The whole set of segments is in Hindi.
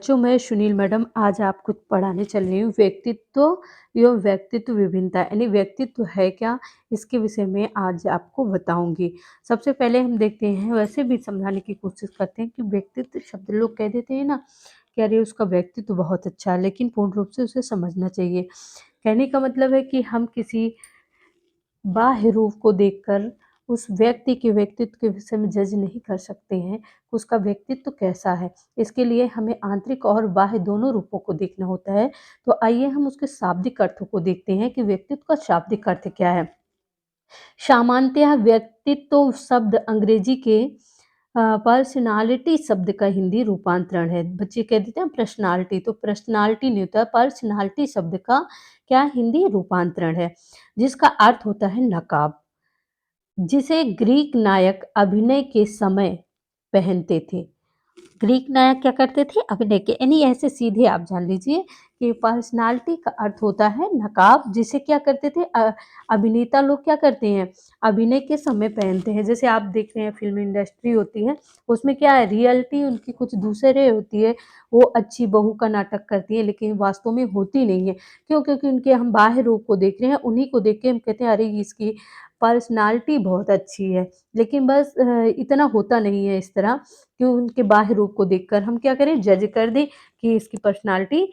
बच्चों, मैं सुनील मैडम आज आपको पढ़ाने चल रही हूँ व्यक्तित्व एवं व्यक्तित्व विभिन्नता यानी व्यक्तित्व है क्या, इसके विषय में आज आपको बताऊंगी। सबसे पहले हम देखते हैं, वैसे भी समझाने की कोशिश करते हैं कि व्यक्तित्व शब्द लोग कह देते हैं ना कि अरे उसका व्यक्तित्व बहुत अच्छा है, लेकिन पूर्ण रूप से उसे समझना चाहिए। कहने का मतलब है कि हम किसी बाह्य रूप को देखकर उस व्यक्ति के व्यक्तित्व के विषय में जज नहीं कर सकते हैं कि उसका व्यक्तित्व कैसा है। इसके लिए हमें आंतरिक और बाह्य दोनों रूपों को देखना होता है। तो आइए हम उसके शाब्दिक अर्थों को देखते हैं कि व्यक्तित्व का शाब्दिक अर्थ क्या है। सामान्यतः व्यक्तित्व शब्द अंग्रेजी के पर्सनालिटी शब्द का हिंदी रूपांतरण है। बच्चे कह देते हैं पर्सनालिटी, तो पर्सनालिटी नहीं होता, पर्सनालिटी शब्द का क्या हिंदी रूपांतरण है, जिसका अर्थ होता है नकाब, जिसे ग्रीक नायक अभिनय के समय पहनते थे। ग्रीक नायक क्या करते थे? अभिनय के, यानी ऐसे सीधे आप जान लीजिए कि पर्सनालिटी का अर्थ होता है नकाब, जिसे क्या करते थे अभिनेता लोग क्या करते हैं, अभिनय के समय पहनते हैं। जैसे आप देख रहे हैं फिल्म इंडस्ट्री होती है, उसमें क्या है, रियलिटी उनकी कुछ दूसरे होती है। वो अच्छी बहू का नाटक करती है, लेकिन वास्तव में होती नहीं है। क्यों? क्योंकि उनके हम बाह्य रूप को देख रहे हैं, उन्हीं को देख के हम कहते हैं अरे इसकी पर्सनालिटी बहुत अच्छी है। लेकिन बस इतना होता नहीं है इस तरह कि उनके बाह्य रूप को देखकर हम क्या करें, जज कर दें कि इसकी पर्सनालिटी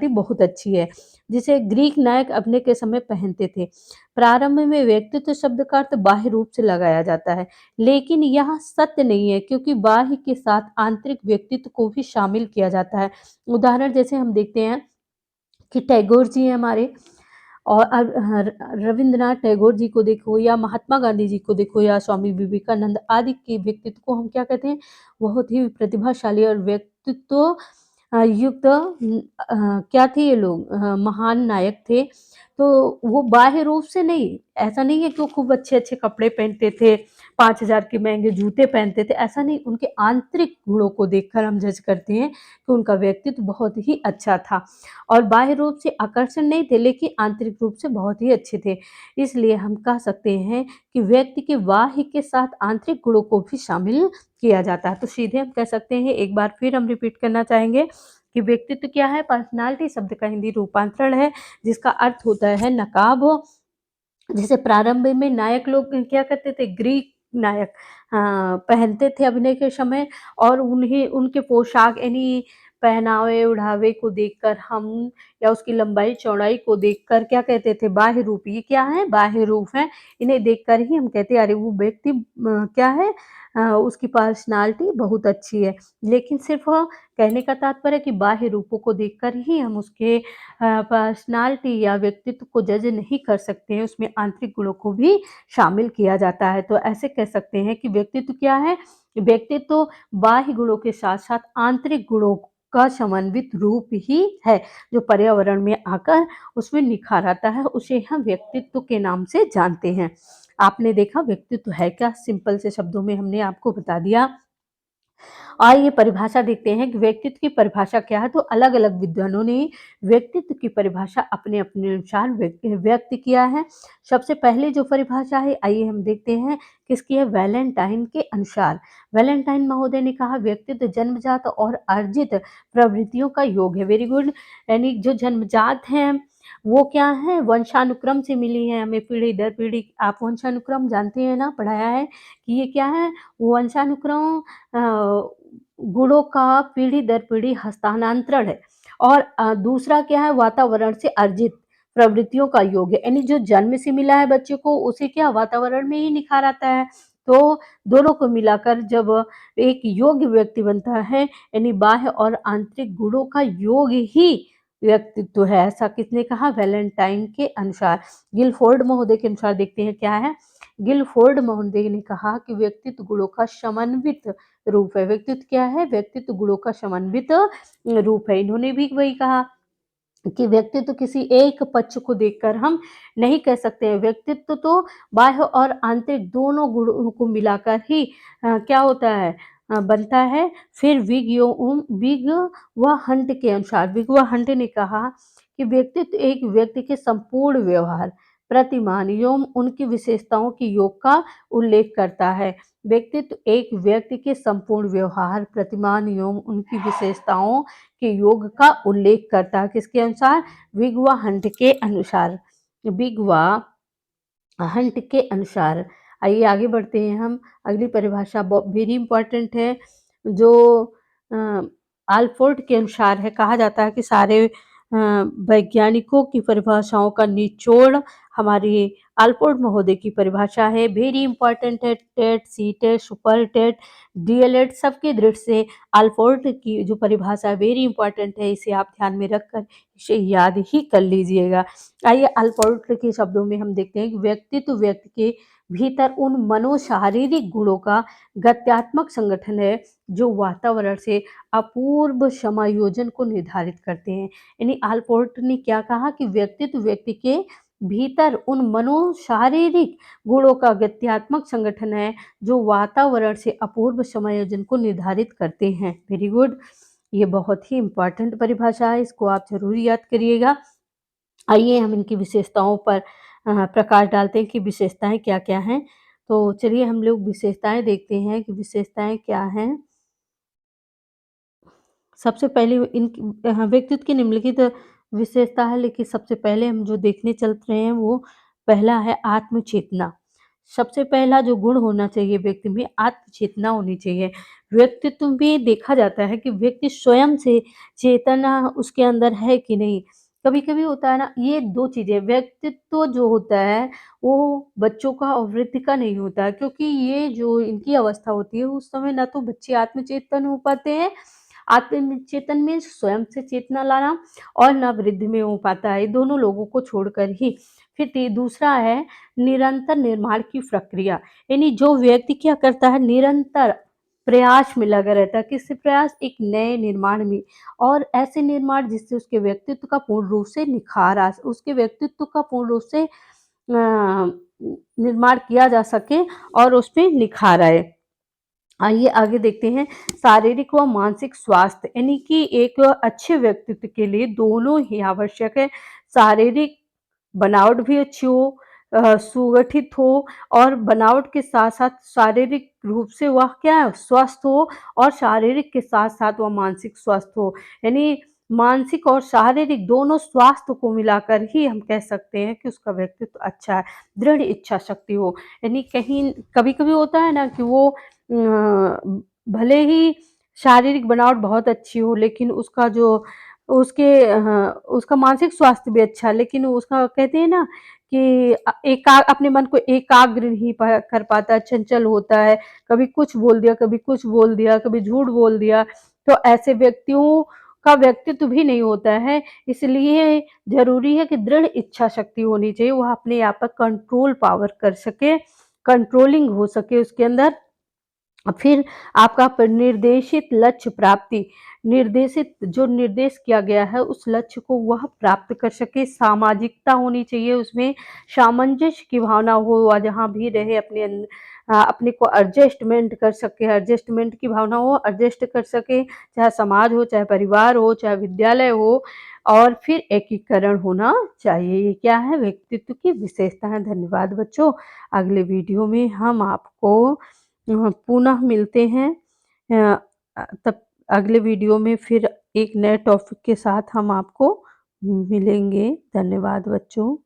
बहुत अच्छी है, जिसे ग्रीक नायक अपने के समय पहनते थे। प्रारंभ में व्यक्तित्व शब्द का अर्थ बाह्य रूप से लगाया जाता है, लेकिन यह सत्य नहीं है, क्योंकि बाह्य के साथ आंतरिक व्यक्तित्व को भी शामिल किया जाता है। उदाहरण जैसे हम देखते हैं कि टैगोर जी हैं हमारे, और रविंद्रनाथ टैगोर जी को देखो, या महात्मा गांधी जी को देखो, या स्वामी विवेकानंद आदि के व्यक्तित्व को हम क्या कहते हैं, बहुत ही प्रतिभाशाली और व्यक्तित्व युक्त क्या थे ये लोग, महान नायक थे। तो वो बाह्य रूप से नहीं, ऐसा नहीं है कि वो खूब अच्छे अच्छे कपड़े पहनते थे, 5,000 के महंगे जूते पहनते थे, ऐसा नहीं। उनके आंतरिक गुणों को देखकर हम जज करते हैं कि उनका व्यक्तित्व बहुत ही अच्छा था, और बाह्य रूप से आकर्षण नहीं थे, लेकिन आंतरिक रूप से बहुत ही अच्छे थे। इसलिए हम कह सकते हैं कि व्यक्ति के बाह्य के साथ आंतरिक गुणों को भी शामिल किया जाता है। तो सीधे हम कह सकते हैं, एक बार फिर हम रिपीट करना चाहेंगे कि व्यक्तित्व क्या है, पर्सनालिटी शब्द का हिंदी रूपांतरण है, जिसका अर्थ होता है नकाब। जैसे प्रारंभ में नायक लोग क्या करते थे, ग्रीक नायक पहनते थे अभिनय के समय, और उन्हें उनके पोशाक यानी पहनावे ओढ़ावे को देखकर हम, या उसकी लंबाई चौड़ाई को देखकर क्या कहते थे, बाह्य रूप। ये क्या है, बाह्य रूप है। इन्हें देखकर ही हम कहते हैं अरे वो व्यक्ति क्या है, उसकी पर्सनालिटी बहुत अच्छी है। लेकिन सिर्फ कहने का तात्पर्य है कि बाह्य रूपों को देखकर ही हम उसके पर्सनालिटी या व्यक्तित्व को जज नहीं कर सकते हैं, उसमें आंतरिक गुणों को भी शामिल किया जाता है। तो ऐसे कह सकते हैं कि व्यक्तित्व क्या है, व्यक्तित्व बाह्य गुणों के साथ साथ आंतरिक गुणों का समन्वित रूप ही है, जो पर्यावरण में आकर उसमें निखार आता है, उसे हम व्यक्तित्व के नाम से जानते हैं। आपने देखा व्यक्तित्व है क्या, सिंपल से शब्दों में हमने आपको बता दिया। आइए परिभाषा देखते हैं कि व्यक्तित्व की परिभाषा क्या है। तो अलग अलग विद्वानों ने व्यक्तित्व की परिभाषा अपने अपने अनुसार व्यक्त किया है। सबसे पहले जो परिभाषा है, आइए हम देखते हैं किसकी है, वैलेंटाइन के अनुसार। वैलेंटाइन महोदय ने कहा, व्यक्तित्व जन्मजात और अर्जित प्रवृत्तियों का योग है। Very good. यानी जो जन्मजात हैं वो क्या है, वंशानुक्रम से मिली है हमें पीढ़ी दर पीढ़ी। आप वंशानुक्रम जानते हैं ना, पढ़ाया है कि ये क्या है, वंशानुक्रम गुणों का पीढ़ी दर पीढ़ी हस्तांतरण है। और दूसरा क्या है, वातावरण से अर्जित प्रवृत्तियों का योग है, यानी जो जन्म से मिला है बच्चे को, उसे क्या वातावरण में ही निखार आता है। तो दोनों को मिलाकर जब एक योग्य व्यक्ति बनता है, यानी बाह्य और आंतरिक गुणों का योग ही व्यक्तित्व है, ऐसा किसने कहा, वैलेंटाइन के अनुसार। गिलफोर्ड महोदय के अनुसार देखते हैं क्या है। गिलफोर्ड महोदय ने कहा कि व्यक्तित्व गुणों का समन्वित रूप है। व्यक्तित्व क्या है, व्यक्तित्व गुणों का समन्वित रूप है। इन्होंने भी वही कहा कि व्यक्तित्व किसी एक पक्ष को देखकर हम नहीं कह सकते हैं। व्यक्तित्व तो बाह्य और आंतरिक दोनों गुणों को मिलाकर ही क्या होता है, बनता है। फिर विग व हंट ने कहा कि व्यक्तित्व एक व्यक्ति के संपूर्ण व्यवहार, प्रतिमान एवं उनकी विशेषताओं के योग का उल्लेख करता है। व्यक्तित्व एक व्यक्ति के संपूर्ण व्यवहार, प्रतिमान एवं उनकी विशेषताओं के योग का उल्लेख करता है। किसके अनुसार? विगवा हंट के अनुसार। विगवा हंट के अनुसार। आइए आगे बढ़ते हैं हम। अगली परिभाषा वेरी इंपॉर्टेंट है, जो आल्फोर्ड के अनुसार है। कहा जाता है कि सारे वैज्ञानिकों की परिभाषाओं का निचोड़ हमारी आल्फोर्ड महोदय की परिभाषा है। वेरी इंपॉर्टेंट है। TET, C TET, super TET, DElEd सबके दृष्टि से आल्फोर्ड की जो परिभाषा है वेरी इंपॉर्टेंट है। इसे आप ध्यान में रखकर इसे याद ही कर लीजिएगा। आइए आल्फोर्ड के शब्दों में हम देखते हैं कि व्यक्तित्व व्यक्ति के भीतर उन मनोशारीरिक गुणों का गत्यात्मक संगठन है जो वातावरण से अपूर्व समायोजन को निर्धारित करते हैं। यानी आल्फोर्ड ने क्या कहा कि व्यक्तित्व व्यक्ति के भीतर उन मनोशारीरिक गुणों का गत्यात्मक संगठन है जो वातावरण से अपूर्व समायोजन को निर्धारित करते हैं। वेरी गुड, ये बहुत ही इंपॉर्टेंट परिभाषा है, इसको आप जरूर याद करिएगा। आइए हम इनकी विशेषताओं पर प्रकाश डालते हैं कि विशेषताएं क्या क्या हैं। तो चलिए हम लोग विशेषताएं देखते हैं कि विशेषताएं क्या हैं। सबसे पहले व्यक्तित्व की निम्नलिखित विशेषता है, लेकिन सबसे पहले हम जो देखने चल रहे हैं वो पहला है आत्मचेतना। सबसे पहला जो गुण होना चाहिए व्यक्ति में, आत्मचेतना होनी चाहिए। व्यक्तित्व में देखा जाता है कि व्यक्ति स्वयं से चेतना उसके अंदर है कि नहीं। कभी कभी होता है ना, ये दो चीजें, व्यक्तित्व जो होता है वो बच्चों का और वृद्धि का नहीं होता है, क्योंकि ये जो इनकी अवस्था होती है उस समय ना तो बच्चे आत्मचेतन हो पाते हैं, आत्मचेतन में स्वयं से चेतना लाना, और न वृद्धि में हो पाता है, दोनों लोगों को छोड़कर ही। फिर दूसरा है निरंतर निर्माण की प्रक्रिया। यानी जो व्यक्ति क्या करता है, निरंतर प्रयास में लगा रहता है। किससे प्रयास? एक नए निर्माण में, और ऐसे निर्माण जिससे उसके व्यक्तित्व का पूर्ण रूप से निखार आ, उसके व्यक्तित्व का पूर्ण रूप से निर्माण किया जा सके और उसमें निखार आए। आइए आगे देखते हैं। शारीरिक व मानसिक स्वास्थ्य, यानी कि एक अच्छे व्यक्तित्व के लिए दोनों ही आवश्यक है। शारीरिक बनावट भी अच्छी हो, सुगठित हो, और बनावट के साथ साथ शारीरिक रूप से वह क्या है, स्वस्थ हो, और शारीरिक के साथ साथ वह मानसिक स्वस्थ हो। यानी मानसिक और शारीरिक दोनों स्वास्थ्य को मिलाकर ही हम कह सकते हैं कि उसका व्यक्तित्व अच्छा है। दृढ़ इच्छा शक्ति हो, यानी कहीं कभी कभी होता है ना कि वो भले ही शारीरिक बनावट बहुत अच्छी हो, लेकिन उसका जो उसका मानसिक स्वास्थ्य भी अच्छा है, लेकिन उसका कहते हैं ना कि अपने मन को एकाग्र नहीं कर पाता, चंचल होता है, कभी कुछ बोल दिया, कभी कुछ बोल दिया, कभी झूठ बोल दिया। तो ऐसे व्यक्तियों का व्यक्तित्व भी नहीं होता है। इसलिए जरूरी है कि दृढ़ इच्छा शक्ति होनी चाहिए, वह अपने आप पर कंट्रोल पावर कर सके, कंट्रोलिंग हो सके उसके अंदर। फिर आपका निर्देशित लक्ष्य प्राप्ति, निर्देशित जो निर्देश किया गया है उस लक्ष्य को वह प्राप्त कर सके। सामाजिकता होनी चाहिए उसमें, सामंजस्य की भावना हो, वह जहाँ भी रहे अपने को एडजस्टमेंट कर सके, एडजस्टमेंट की भावना हो, एडजस्ट कर सके, चाहे समाज हो, चाहे परिवार हो, चाहे विद्यालय हो। और फिर एकीकरण होना चाहिए। ये क्या है? व्यक्तित्व की विशेषता है। धन्यवाद बच्चों। अगले वीडियो में हम आपको पुनः मिलते हैं। तब अगले वीडियो में फिर एक नए टॉपिक के साथ हम आपको मिलेंगे। धन्यवाद बच्चों।